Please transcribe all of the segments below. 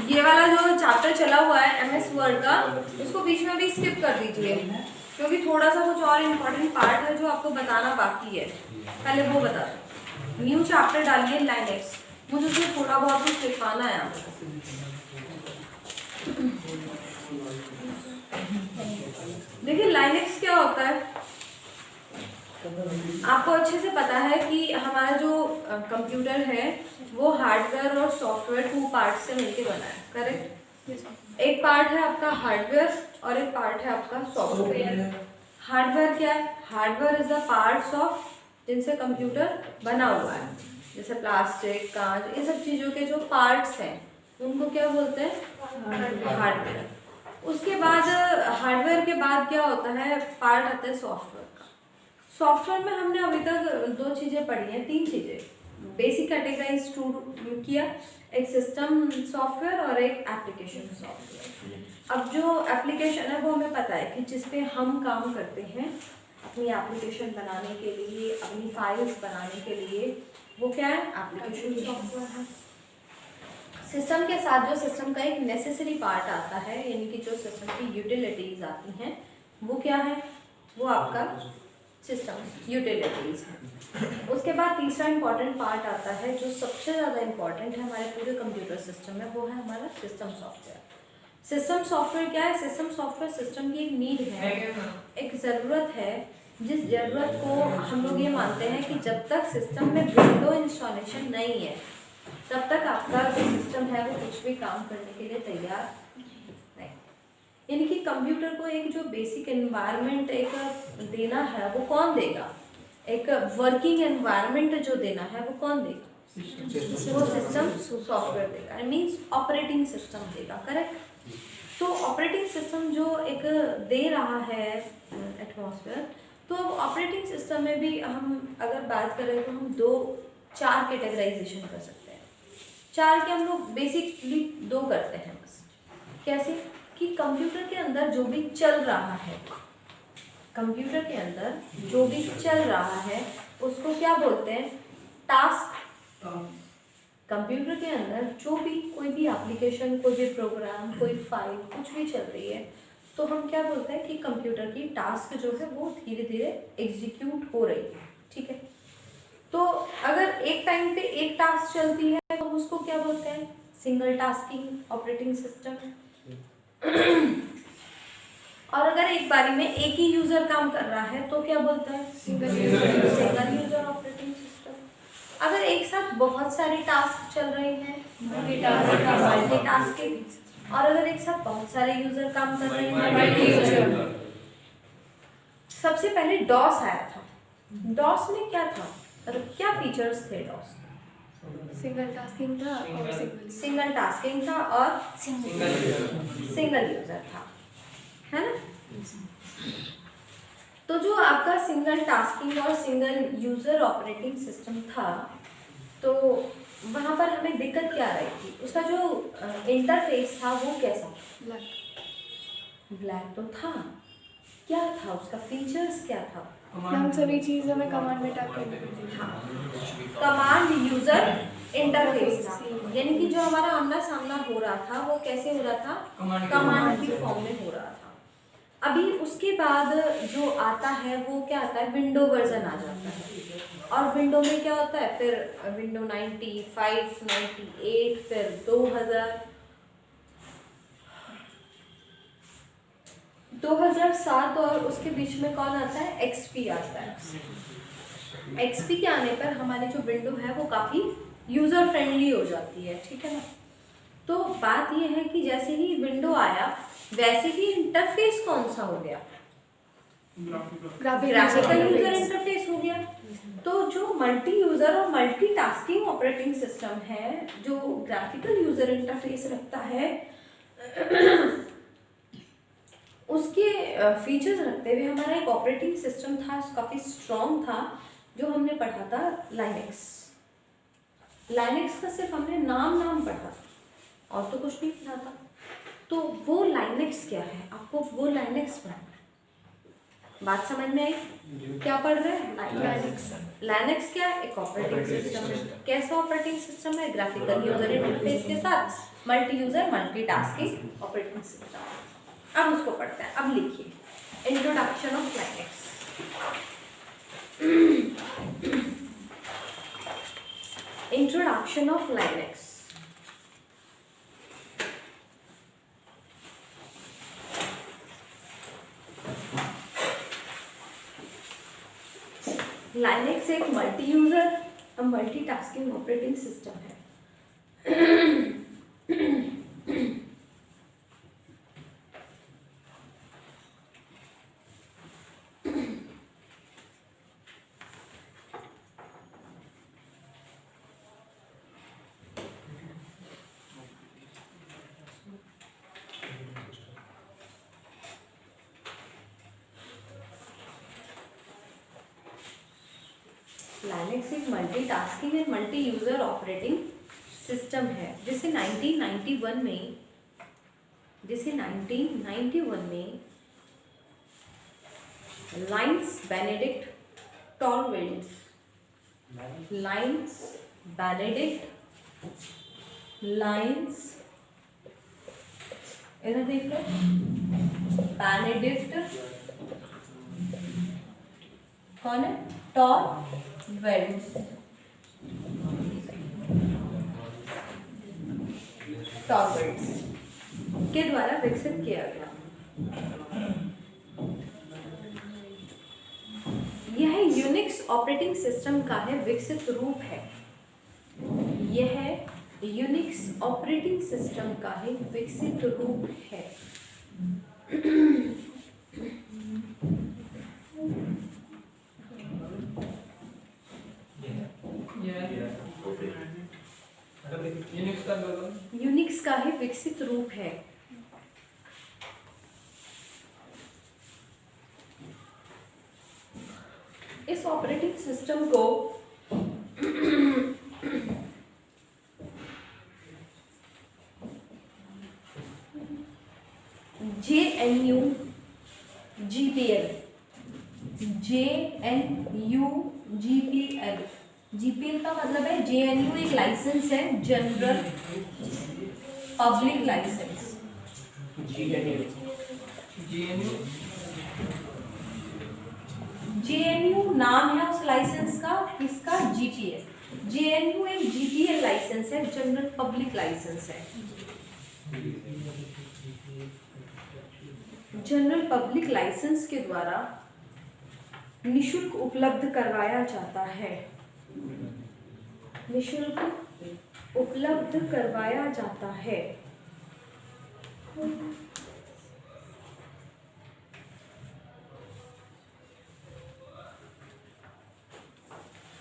ये वाला जो चैप्टर चला हुआ है MS वर्ड का, उसको बीच में भी स्किप कर दीजिए, क्योंकि थोड़ा सा कुछ और इम्पोर्टेंट पार्ट है जो आपको बताना बाकी है, पहले वो बता दो। न्यू चैप्टर डालिए लाइनेक्स, मुझे उसमें थोड़ा बहुत कुछ लिखवाना है आपको। देखिए लाइनेक्स क्या होता है, आपको अच्छे से पता है कि हमारा जो कंप्यूटर है वो हार्डवेयर और सॉफ्टवेयर 2 पार्ट से मिलकर बना है, करेक्ट। एक पार्ट है आपका हार्डवेयर और एक पार्ट है आपका सॉफ्टवेयर। हार्डवेयर क्या है? Hardware is the parts of जिनसे कंप्यूटर बना हुआ है, जैसे प्लास्टिक, कांच, इन सब चीज़ों के जो पार्ट्स हैं उनको क्या बोलते हैं? हार्डवेयर। उसके बाद हार्डवेयर के बाद क्या होता है? पार्ट आता है सॉफ्टवेयर का। सॉफ्टवेयर में हमने अभी तक 2 चीज़ें पढ़ी हैं, 3 चीज़ें बेसिक कैटेगराइज किया, एक सिस्टम सॉफ्टवेयर और एक एप्लीकेशन सॉफ्टवेयर। अब जो एप्लीकेशन है वो हमें पता है कि जिस पे हम काम करते हैं अपनी एप्लीकेशन बनाने के लिए, अपनी फाइल्स बनाने के लिए, वो क्या है? एप्लीकेशन सॉफ्टवेयर है। सिस्टम के साथ जो सिस्टम का एक नेसेसरी पार्ट आता है, यानी कि जो सिस्टम की यूटिलिटीज़ आती हैं, वो क्या है? वो आपका सिस्टम यूटिलिटीज़ है। उसके बाद तीसरा इंपॉर्टेंट पार्ट आता है जो सबसे ज़्यादा इंपॉर्टेंट है हमारे पूरे कंप्यूटर सिस्टम में, वो है हमारा सिस्टम सॉफ्टवेयर। सिस्टम सॉफ्टवेयर क्या है? सिस्टम सॉफ्टवेयर सिस्टम की एक नीड है, एक ज़रूरत है, जिस ज़रूरत को हम लोग ये मानते हैं कि जब तक सिस्टम में विंडो इंस्टॉलेशन नहीं है तब तक आपका जो सिस्टम है वो कुछ भी काम करने के लिए तैयार नहीं। यानी कि कंप्यूटर को एक जो बेसिक एनवायरनमेंट एक देना है वो कौन देगा? एक वर्किंग एनवायरनमेंट जो देना है वो कौन देगा? वो सिस्टम सॉफ्टवेयर देगा, इट मीन्स ऑपरेटिंग सिस्टम देगा, करेक्ट। तो ऑपरेटिंग सिस्टम जो एक दे रहा है एटमॉस्फेयर, तो ऑपरेटिंग सिस्टम में भी हम अगर बात करें तो हम 4 कैटेगराइजेशन कर सकते हैं। 4 के हम लोग बेसिकली 2 करते हैं बस। कैसे? कि कंप्यूटर के अंदर जो भी चल रहा है, कंप्यूटर के अंदर जो भी चल रहा है उसको क्या बोलते हैं? टास्क। कंप्यूटर के अंदर जो भी कोई भी एप्लीकेशन, कोई भी प्रोग्राम, कोई फाइल, कुछ भी चल रही है तो हम क्या बोलते हैं कि कंप्यूटर की टास्क जो है वो धीरे धीरे एग्जीक्यूट हो रही है, ठीक है। तो अगर एक टाइम पे एक टास्क चलती है तो उसको क्या बोलते हैं? Single tasking operating system. और अगर एक बारी में एक ही यूजर काम कर रहा है तो क्या बोलते हैं? Single user operating system. अगर एक साथ बहुत सारे टास्क चल रहे हैं, मल्टीटास्किंग। और अगर एक साथ बहुत सारे यूजर काम कर रहे हैं, सबसे पहले डॉस आया था। डॉस में क्या था? क्या फीचर्स थे डॉस? सिंगल टास्किंग था और सिंगल टास्किंग था और सिंगल यूजर था, है ना। तो जो आपका सिंगल टास्किंग और सिंगल यूजर ऑपरेटिंग सिस्टम था, तो वहाँ पर हमें दिक्कत क्या आ रही थी? उसका जो इंटरफेस था वो कैसा? ब्लैक तो था, क्या था उसका फीचर्स क्या था? हम सभी चीज़ हमें कमांड में टाइप करनी पड़ती थी। कमांड यूजर इंटरफेस था, यानी कि जो हमारा आमना सामना हो रहा था वो कैसे हो रहा था? कमांड की फॉर्म में हो रहा था। अभी उसके बाद जो आता है वो क्या आता है? विंडो वर्जन आ जाता है। और विंडो में क्या होता है? फिर विंडो 95, 98, फिर 2007 और उसके बीच में कौन आता है? एक्सपी आता है। एक्सपी के आने पर हमारी जो विंडो है वो काफ़ी यूज़र फ्रेंडली हो जाती है, ठीक है ना। तो बात ये है कि जैसे ही विंडो आया वैसे ही इंटरफेस कौन सा हो गया? ग्राफिकल यूजर इंटरफेस हो गया। तो जो मल्टी यूजर और मल्टी टास्किंग ऑपरेटिंग सिस्टम है, जो ग्राफिकल यूजर इंटरफेस रखता है, उसके फीचर्स रखते हुए हमारा एक ऑपरेटिंग सिस्टम था, काफ़ी स्ट्रॉन्ग था, जो हमने पढ़ा था लाइनेक्स। लाइनेक्स का सिर्फ हमने नाम पढ़ा और तो कुछ नहीं पढ़ा था। तो वो लाइनेक्स क्या है? आपको वो लाइनेक्स पढ़ना है। बात समझ में आई? क्या पढ़ रहे हैं? लाइनेक्स। क्या है? एक ऑपरेटिंग सिस्टम है। कैसा ऑपरेटिंग सिस्टम है? ग्राफिकल यूजर इंटरफेस के साथ multi user multitasking operating system. अब उसको पढ़ते हैं। अब लिखिए introduction of Linux. Introduction of Linux. Linux एक मल्टी यूजर और मल्टीटास्किंग ऑपरेटिंग सिस्टम है। लाइनेक्स एक multitasking and multi user operating system है जिसे 1991 में लाइन्स बेनेडिक्ट टॉरवेल्ड्स इधर देख लो, बेनेडिक्ट कौन है? टॉरवेल्ड्स के द्वारा विकसित किया गया। यह यूनिक्स ऑपरेटिंग सिस्टम का है विकसित रूप है। यह यूनिक्स ऑपरेटिंग सिस्टम का है विकसित रूप है। यूनिक्स का ही विकसित रूप है। इस ऑपरेटिंग सिस्टम को JNU GPL GPL का मतलब है JNU एक लाइसेंस है, जनरल पब्लिक लाइसेंस। JNU नाम है उस लाइसेंस का, किसका? GPL। JNU एक GPL लाइसेंस है, जनरल पब्लिक लाइसेंस है। जनरल पब्लिक लाइसेंस के द्वारा निशुल्क उपलब्ध करवाया जाता है। निशुल्क उपलब्ध करवाया जाता है।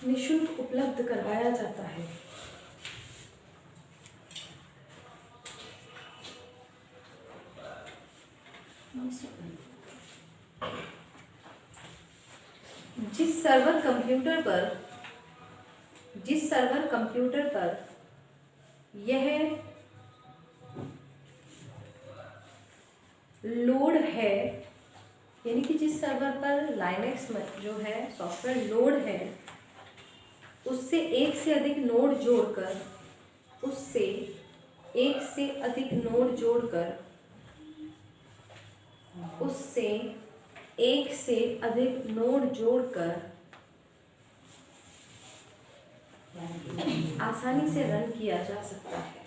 निशुल्क उपलब्ध करवाया जाता है। जिस सर्वर कंप्यूटर पर यह लोड है, यानी कि जिस सर्वर पर लाइनेक्स में जो है सॉफ्टवेयर लोड है, उससे एक से अधिक नोड जोड़कर आसानी से रन किया जा सकता है।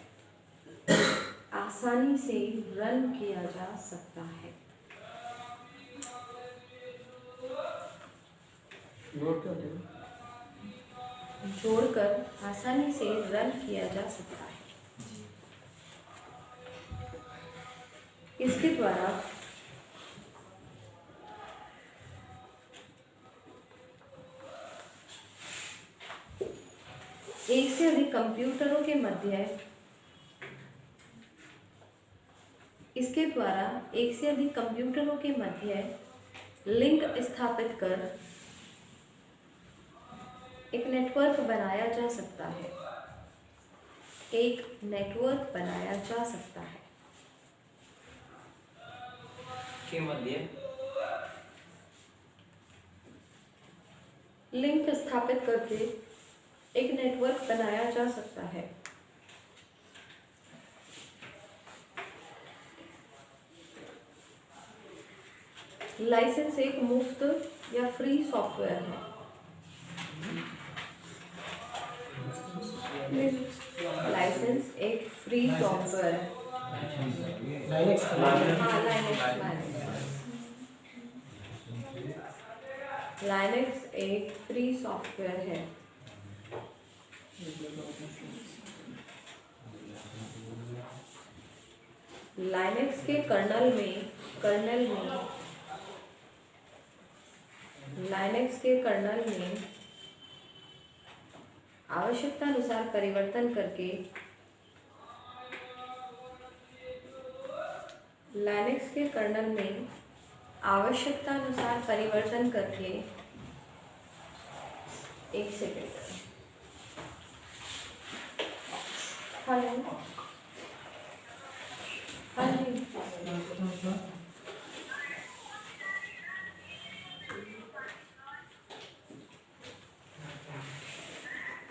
जोड़कर आसानी से रन किया जा सकता है। इसके द्वारा एक से अधिक कंप्यूटरों के मध्य लिंक स्थापित कर एक नेटवर्क बनाया जा सकता है। के मध्य लिंक स्थापित करके एक नेटवर्क बनाया जा सकता है। लाइसेंस एक मुफ्त या फ्री सॉफ्टवेयर है। लाइसेंस एक फ्री सॉफ्टवेयर है। लाइनेक्स हाँ, लाइनेक्स एक फ्री सॉफ्टवेयर है। लाइनेक्स के कर्नल में लाइनेक्स के कर्नल में आवश्यकता अनुसार परिवर्तन करके लाइनेक्स के कर्नल में आवश्यकता अनुसार परिवर्तन करके एक सेकेंड। हेलो, हाँ जी,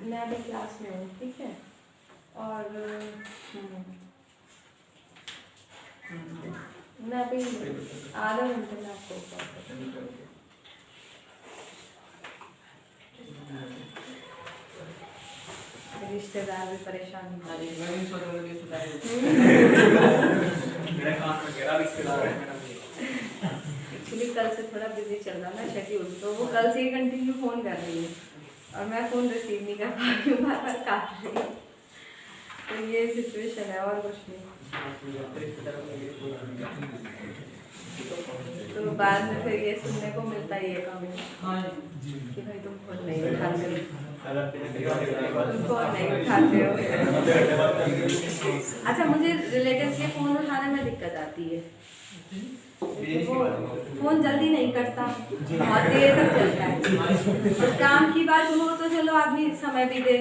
मैं अभी क्लास में हूँ, ठीक है। और मैं अभी आधा घंटे में आपको कॉल करूँगी। रिश्तेदार भी परेशान हैं। एक्चुअली कल से थोड़ा बिजी चल रहा है शेड्यूल, तो वो कल से ही कंटिन्यू फ़ोन कर रही है और मैं फ़ोन रिसीव नहीं कर पा रही हूँ, बार बार काट रही हूँ। तो ये सिचुएशन है और कुछ नहीं। तो बाद में फिर ये सुनने को मिलता ही है कमेंट कि भाई तुम फोन नहीं उठाते हो। अच्छा, मुझे रिलेटिव्स के फ़ोन उठाने में दिक्कत आती है। वो फ़ोन जल्दी नहीं करता, बहुत देर तक चलता है। और काम की बात हो तो चलो आदमी समय भी दे,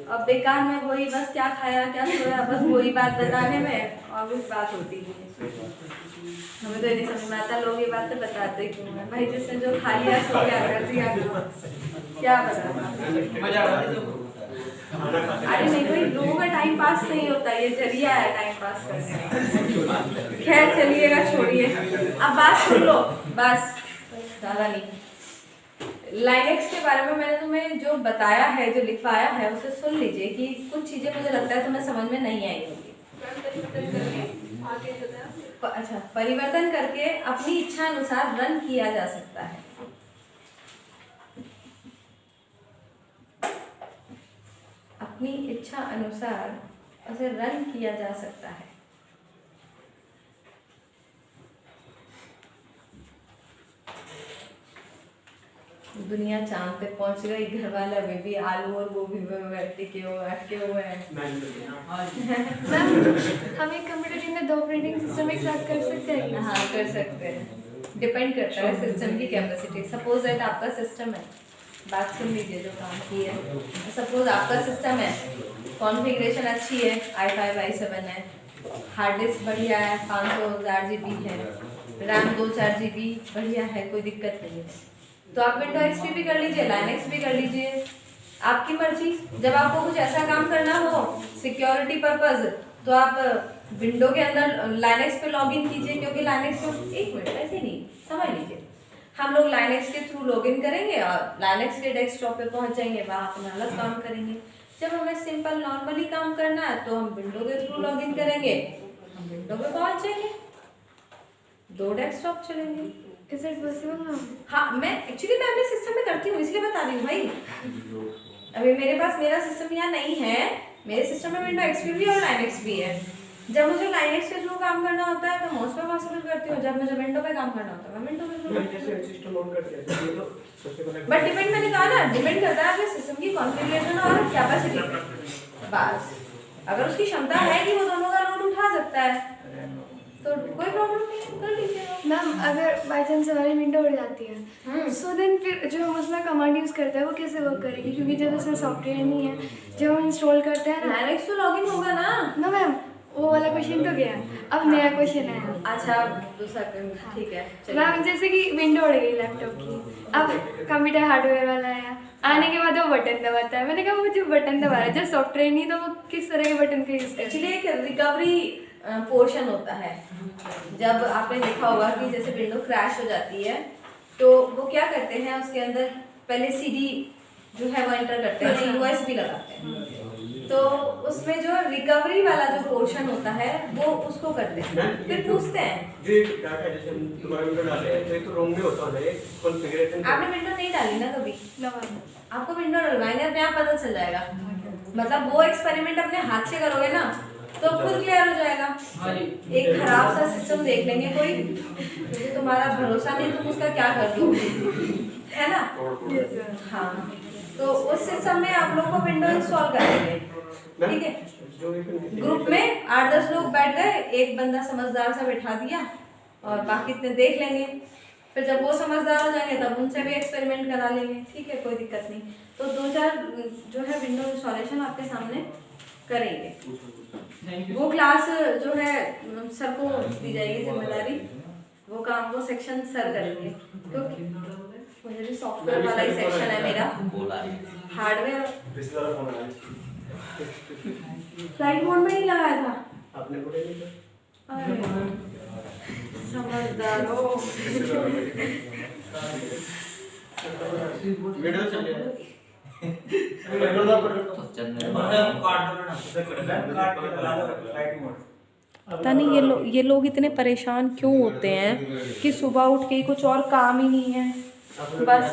अब बेकार में वही बस क्या खाया क्या सोया, बस वही बात बताने में और कुछ बात होती नहीं है। हमें तो ये नहीं समझ में आता, लोग ये बात तो बताते क्यों हैं भाई, जिसने जो खा लिया सो क्या कर दिया, क्या बताना। अरे नहीं भाई, लोगों का टाइम पास नहीं होता, ये जरिया है टाइम पास करने का। खैर चलिएगा, छोड़िए, अब बात सुन लो बस, ज़्यादा नहीं। लाइनेक्स के बारे में मैंने तुम्हें जो बताया है, जो लिखवाया है, उसे सुन लीजिए कि कुछ चीज़ें मुझे लगता है तुम्हें समझ में नहीं आई होगी। अच्छा, परिवर्तन करके अपनी इच्छा अनुसार रन किया जा सकता है। अपनी इच्छा अनुसार उसे रन किया जा सकता है। दुनिया चांद पे पहुंच गई, घर वाले अभी भी आलू और गोभी में अटके हुए हैं। हम एक कंप्यूटर टीम में 2 ऑपरेटिंग सिस्टम एक साथ कर सकते हैं? हाँ, कर सकते हैं, डिपेंड करता है सिस्टम की कैपेसिटी। सपोज दैट आपका सिस्टम है, बात सुन लीजिए जो काम की है। सपोज आपका सिस्टम है, कॉन्फ़िगरेशन अच्छी है, i5 i7 है, हार्ड डिस्क बढ़िया है, 500 GB है, रैम 2-4 GB बढ़िया है, कोई दिक्कत नहीं है, तो आप विंडो एक्सपी भी कर लीजिए, लाइनेक्स भी कर लीजिए, आपकी मर्जी। जब आपको कुछ ऐसा काम करना हो सिक्योरिटी पर्पस, तो आप विंडो के अंदर लाइनेक्स पे लॉगिन कीजिए, क्योंकि लाइनेक्स पे, एक मिनट ऐसे नहीं, समझ लीजिए, हम लोग लाइनेक्स के थ्रू लॉगिन करेंगे और लाइनेक्स के डेस्कटॉप पे पहुंच जाएंगे, वहाँ अपना अलग काम करेंगे। जब हमें सिंपल नॉर्मली काम करना है तो हम विंडो के थ्रू लॉगिन करेंगे, हम विंडो पे पहुंच जाएंगे, 2 डेस्कटॉप चलेंगे। Is it possible now? हाँ, मैं एक्चुअली मैं अपने सिस्टम में करती हूँ, इसलिए बता रही हूँ भाई। अभी मेरे पास मेरा सिस्टम यहाँ नहीं है, मेरे सिस्टम में विंडो एक्सपी भी और लाइनेक्स भी है। जब मुझे लाइनेक्स के थ्रू काम करना होता है तो मोस्ट पे पॉसिबल करती हूँ, जब मुझे विंडो पे काम करना होता है मैं विंडो पे बट डिपेंड, मैंने कहा ना, डिपेंड करता है आपके सिस्टम की कॉन्फ़िगरेशन और कैपेसिटी पे। बस अगर उसकी क्षमता है कि वो दोनों का लोड उठा सकता है तो कोई प्रॉब्लम नहीं, कर लीजिएगा। मैम अगर बाई चांस हमारी विंडो उड़ जाती है, सो देन फिर जो हम उसमें कमांड यूज़ करते हैं वो कैसे वर्क करेगी? क्योंकि जब उसमें सॉफ्टवेयर नहीं है, जब हम इंस्टॉल करते हैं ना, लाइनेक्स तो लॉगिन होगा ना मैम वो वाला क्वेश्चन तो गया, अब नया क्वेश्चन है। अच्छा, दूसरा ठीक है, मैम जैसे कि विंडो उड़ गई लैपटॉप की, अब कंप्यूटर हार्डवेयर वाला आया, आने के बाद वो बटन दबाता है। मैंने कहा वो जो बटन दबा रहा है, जब सॉफ्टवेयर नहीं तो वो किस तरह के बटन का यूज़ करता है? एक्चुअली एक रिकवरी पोर्शन होता है। जब आपने देखा होगा कि जैसे विंडो क्रैश हो जाती है तो वो क्या करते हैं, उसके अंदर पहले सीडी जो है वो एंटर करते हैं, यूएसबी लगाते हैं, तो उसमें जो रिकवरी वाला जो पोर्शन होता है वो उसको करते हैं, फिर पूछते हैं। जो एक डाटा जैसे हम तुम्हारा विंडो डाले हैं तो एक तो रोम में होता है कॉन्फ़िगरेशन। आपने विंडो नहीं डाली ना कभी? आपको विंडो डलवाएंगे, अपने आप पता चल जाएगा। मतलब वो एक्सपेरिमेंट अपने हाथ से करोगे ना तो खुद क्लियर हो जाएगा। एक खराब सा सिस्टम देख लेंगे कोई, क्योंकि तुम्हारा भरोसा नहीं, तुम उसका क्या कर दोगे, है ना? हाँ, तो उस सिस्टम में आप लोग को विंडो इंस्टॉल कर देंगे, ठीक है। ग्रुप में 8-10 लोग बैठ गए, एक बंदा समझदार सा बैठा दिया और बाकी इतने देख लेंगे। फिर जब वो समझदार हो जाएंगे तब उनसे भी एक्सपेरिमेंट करा लेंगे, ठीक है, कोई दिक्कत नहीं। तो 2-4 जो है विंडो इंस्टॉलेशन आपके सामने करेंगे। वो क्लास जो है सर को दी जाएगी जिम्मेदारी, वो काम वो सेक्शन सर करेंगे, क्योंकि मुझे भी सॉफ्टवेयर वाला ही सेक्शन है मेरा। हार्डवेयर फ्लाइट मोड में ही लगाया था आपने बोला नहीं था? अरे, समझदार हो। वीडियो चल रहा है। पता नहीं ये लोग इतने परेशान क्यों होते हैं कि सुबह उठ के कुछ और काम ही नहीं है, बस